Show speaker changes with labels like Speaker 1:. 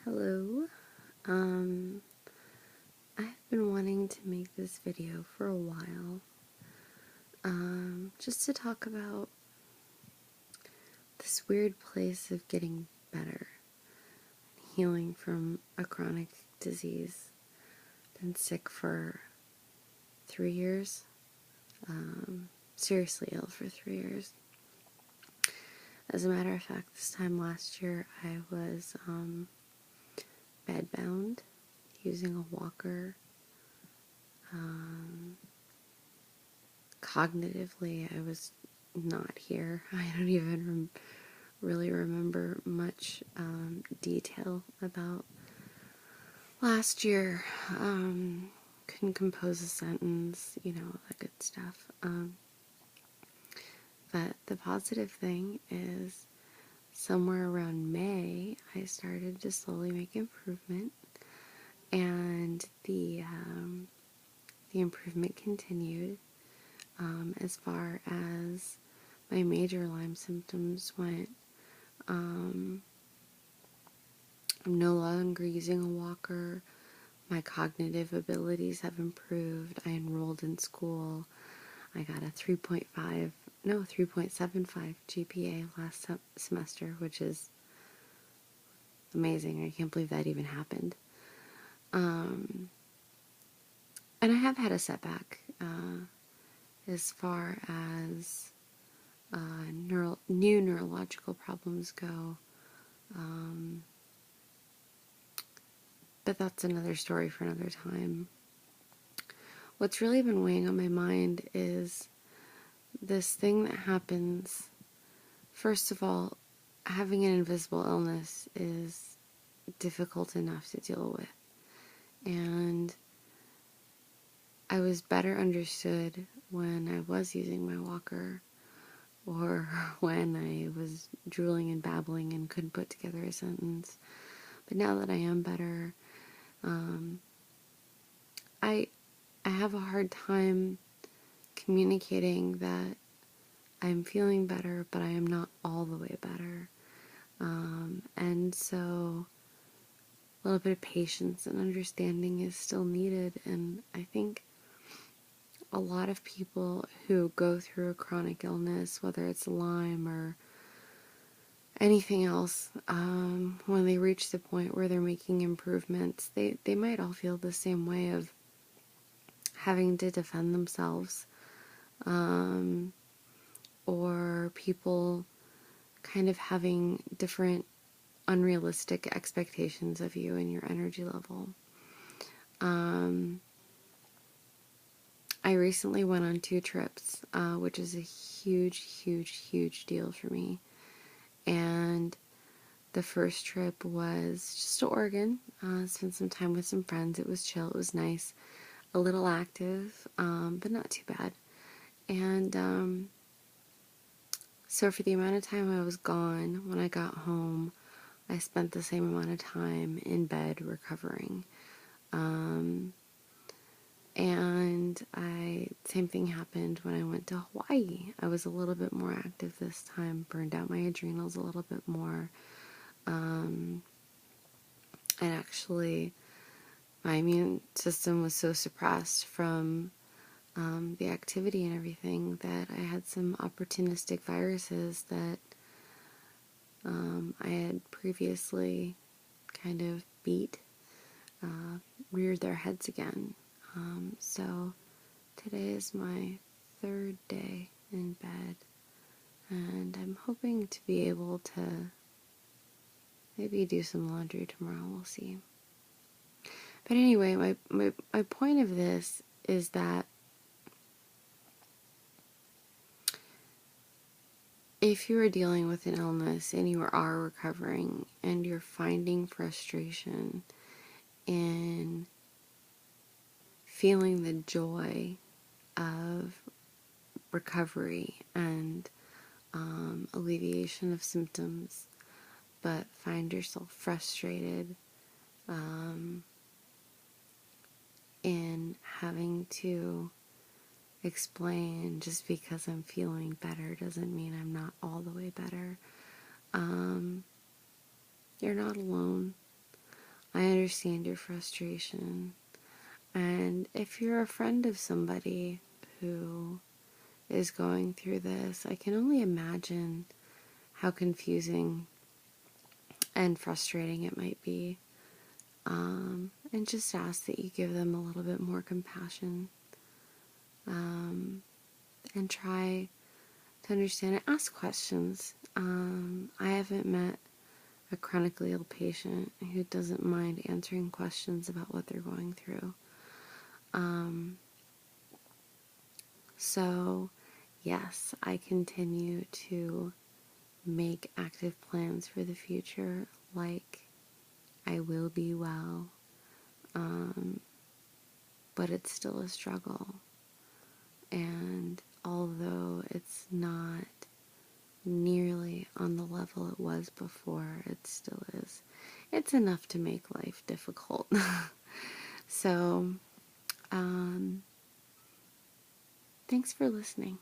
Speaker 1: Hello. I've been wanting to make this video for a while, just to talk about this weird place of getting better, healing from a chronic disease. Been sick for 3 years, seriously ill for 3 years. As a matter of fact, this time last year I was bedbound, using a walker. Cognitively, I was not here. I don't even really remember much detail about last year. Couldn't compose a sentence, that good stuff. But the positive thing is, somewhere around May, I started to slowly make improvement, and the improvement continued. As far as my major Lyme symptoms went, I'm no longer using a walker. My cognitive abilities have improved. I enrolled in school. I got a 3.75 GPA last semester, which is amazing. I can't believe that even happened. And I have had a setback as far as new neurological problems go. But that's another story for another time. What's really been weighing on my mind is this thing that happens. First of all, having an invisible illness is difficult enough to deal with. And I was better understood when I was using my walker, or when I was drooling and babbling and couldn't put together a sentence. But now that I am better, I have a hard time communicating that I'm feeling better, but I am not all the way better. And so a little bit of patience and understanding is still needed. And I think a lot of people who go through a chronic illness, whether it's Lyme or anything else, when they reach the point where they're making improvements, they might all feel the same way of having to defend themselves, or people kind of having different unrealistic expectations of you and your energy level. I recently went on 2 trips, which is a huge deal for me. And the first trip was just to Oregon, spent some time with some friends. It was chill, it was nice, a little active, but not too bad. And so for the amount of time I was gone, when I got home, I spent the same amount of time in bed recovering. And same thing happened when I went to Hawaii. I was a little bit more active this time, burned out my adrenals a little bit more. And actually, my immune system was so suppressed from the activity and everything that I had some opportunistic viruses that I had previously kind of beat, reared their heads again. So today is my 3rd day in bed, and I'm hoping to be able to maybe do some laundry tomorrow. We'll see. But anyway, my point of this is that if you are dealing with an illness and you are recovering and you're finding frustration in feeling the joy of recovery and alleviation of symptoms, but find yourself frustrated in having to explain just because I'm feeling better doesn't mean I'm not all the way better. You're not alone. I understand your frustration. And if you're a friend of somebody who is going through this, I can only imagine how confusing and frustrating it might be. And just ask that you give them a little bit more compassion, and try to understand and ask questions. I haven't met a chronically ill patient who doesn't mind answering questions about what they're going through. So, yes, I continue to make active plans for the future, like I will be well, but it's still a struggle. And although it's not nearly on the level it was before, it still is. It's enough to make life difficult. So, thanks for listening.